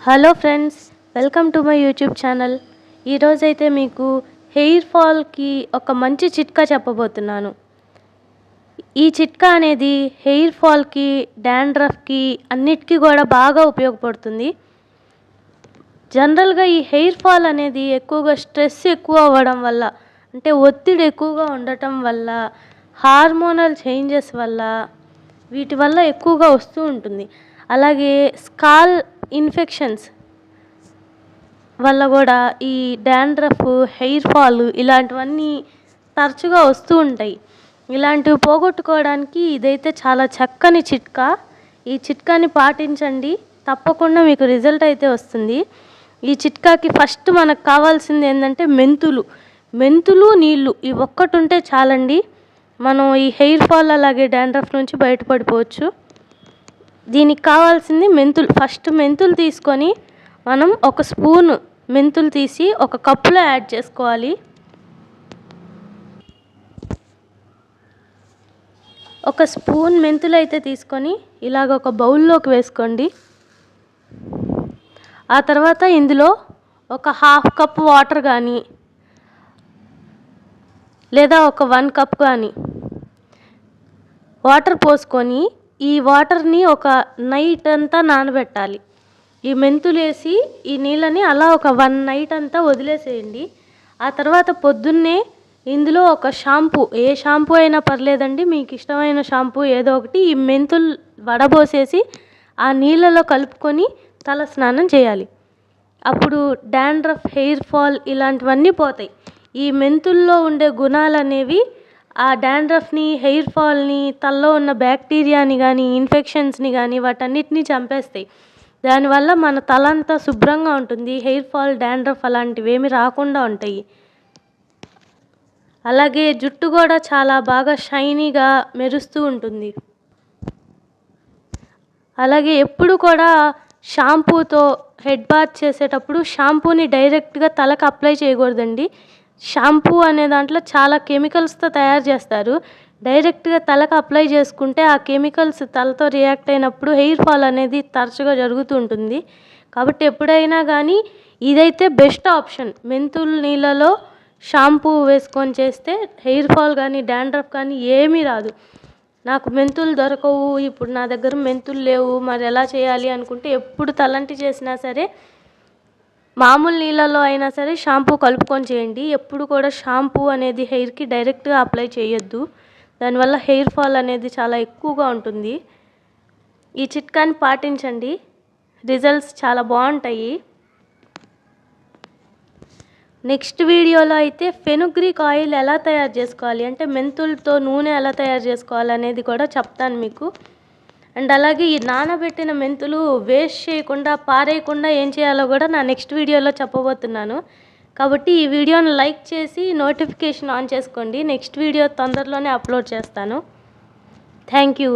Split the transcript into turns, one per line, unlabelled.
Hello friends, welcome to my YouTube channel. ఈరోజైతే మీకు hair ఫాల్కి ఒక మంచి చిట్కా చెప్పబోతున్నాను. ఈ చిట్కా అనేది హెయిర్ ఫాల్కి, డాండ్రఫ్కి అన్నిటికీ కూడా బాగా ఉపయోగపడుతుంది. జనరల్గా ఈ హెయిర్ ఫాల్ అనేది ఎక్కువగా స్ట్రెస్ ఎక్కువ అవ్వడం వల్ల, అంటే ఒత్తిడి ఎక్కువగా ఉండటం వల్ల, హార్మోనల్ చేంజెస్ వల్ల, వీటి వల్ల ఎక్కువగా వస్తూ ఉంటుంది. అలాగే స్కాల్ ఇన్ఫెక్షన్స్ వల్ల కూడా ఈ డాండ్రఫ్, హెయిర్ ఫాల్ ఇలాంటివన్నీ తరచుగా వస్తూ ఉంటాయి. ఇలాంటివి పోగొట్టుకోవడానికి ఇదైతే చాలా చక్కని చిట్కా. ఈ చిట్కాని పాటించండి, తప్పకుండా మీకు రిజల్ట్ అయితే వస్తుంది. ఈ చిట్కాకి ఫస్ట్ మనకు కావాల్సింది ఏంటంటే మెంతులు, నీళ్ళు. ఈ ఒక్కటి ఉంటే చాలండి, మనం ఈ హెయిర్ ఫాల్ అలాగే డాండ్రఫ్ నుంచి బయటపడిపోవచ్చు. దీనికి కావాల్సింది మెంతులు. ఫస్ట్ మెంతులు తీసుకొని మనం ఒక స్పూన్ మెంతులు తీసి ఒక కప్పులో యాడ్ చేసుకోవాలి. ఒక స్పూన్ మెంతులు అయితే తీసుకొని ఇలాగ ఒక బౌల్లోకి వేసుకోండి. ఆ తర్వాత ఇందులో ఒక హాఫ్ కప్ వాటర్ కానీ లేదా ఒక 1 కప్ కానీ వాటర్ పోసుకొని ఈ వాటర్ని ఒక నైట్ అంతా నానబెట్టాలి. ఈ మెంతులు వేసి ఈ నీళ్ళని అలా ఒక 1 నైట్ అంతా వదిలేసేయండి. ఆ తర్వాత పొద్దున్నే ఇందులో ఒక షాంపూ, ఏ షాంపూ అయినా పర్లేదండి, మీకు ఇష్టమైన షాంపూ ఏదో ఒకటి, ఈ మెంతులు వడబోసేసి ఆ నీళ్ళలో కలుపుకొని తల స్నానం చేయాలి. అప్పుడు డాండ్రఫ్, హెయిర్ ఫాల్ ఇలాంటివన్నీ పోతాయి. ఈ మెంతుల్లో ఉండే గుణాలు అనేవి ఆ డాండ్రఫ్ని, హెయిర్ ఫాల్ని, తలలో ఉన్న బ్యాక్టీరియాని కానీ, ఇన్ఫెక్షన్స్ని కానీ వాటన్నిటినీ చంపేస్తాయి. దానివల్ల మన తల అంతా శుభ్రంగా ఉంటుంది. హెయిర్ ఫాల్, డాండ్రఫ్ అలాంటివి ఏమి రాకుండా ఉంటాయి. అలాగే జుట్టు కూడా చాలా బాగా షైనీగా మెరుస్తూ ఉంటుంది. అలాగే ఎప్పుడు కూడా షాంపూతో హెడ్ బాత్ చేసేటప్పుడు షాంపూని డైరెక్ట్గా తలకు అప్లై చేయకూడదండి. షాంపూ అనే దాంట్లో చాలా కెమికల్స్తో తయారు చేస్తారు. డైరెక్ట్గా తలకు అప్లై చేసుకుంటే ఆ కెమికల్స్ తలతో రియాక్ట్ అయినప్పుడు హెయిర్ ఫాల్ అనేది తరచుగా జరుగుతూ ఉంటుంది. కాబట్టి ఎప్పుడైనా కానీ ఇదైతే బెస్ట్ ఆప్షన్. మెంతులు నీళ్ళలో షాంపూ వేసుకొని చేస్తే హెయిర్ ఫాల్ కానీ, డాండ్రఫ్ కానీ ఏమీ రాదు. నాకు మెంతులు దొరకవు, ఇప్పుడు నా దగ్గర మెంతులు లేవు, మరి ఎలా చేయాలి అనుకుంటే ఎప్పుడు తలంటి చేసినా సరే మామూలు నీళ్ళలో అయినా సరే షాంపూ కలుపుకొని చేయండి. ఎప్పుడు కూడా షాంపూ అనేది హెయిర్కి డైరెక్ట్గా అప్లై చేయొద్దు. దానివల్ల హెయిర్ ఫాల్ అనేది చాలా ఎక్కువగా ఉంటుంది. ఈ చిట్కాని పాటించండి, రిజల్ట్స్ చాలా బాగుంటాయి. నెక్స్ట్ వీడియోలో అయితే ఫెనుగ్రీక్ ఆయిల్ ఎలా తయారు చేసుకోవాలి, అంటే మెంతులతో నూనె ఎలా తయారు చేసుకోవాలి అనేది కూడా చెప్తాను మీకు. అండ్ అలాగే ఈ నానబెట్టిన మెంతులు వేస్ట్ చేయకుండా, పారేయకుండా ఏం చేయాలో కూడా నా నెక్స్ట్ వీడియోలో చెప్పబోతున్నాను. కాబట్టి ఈ వీడియోని లైక్ చేసి నోటిఫికేషన్ ఆన్ చేసుకోండి. నెక్స్ట్ వీడియో తొందరలోనే అప్లోడ్ చేస్తాను. Thank you.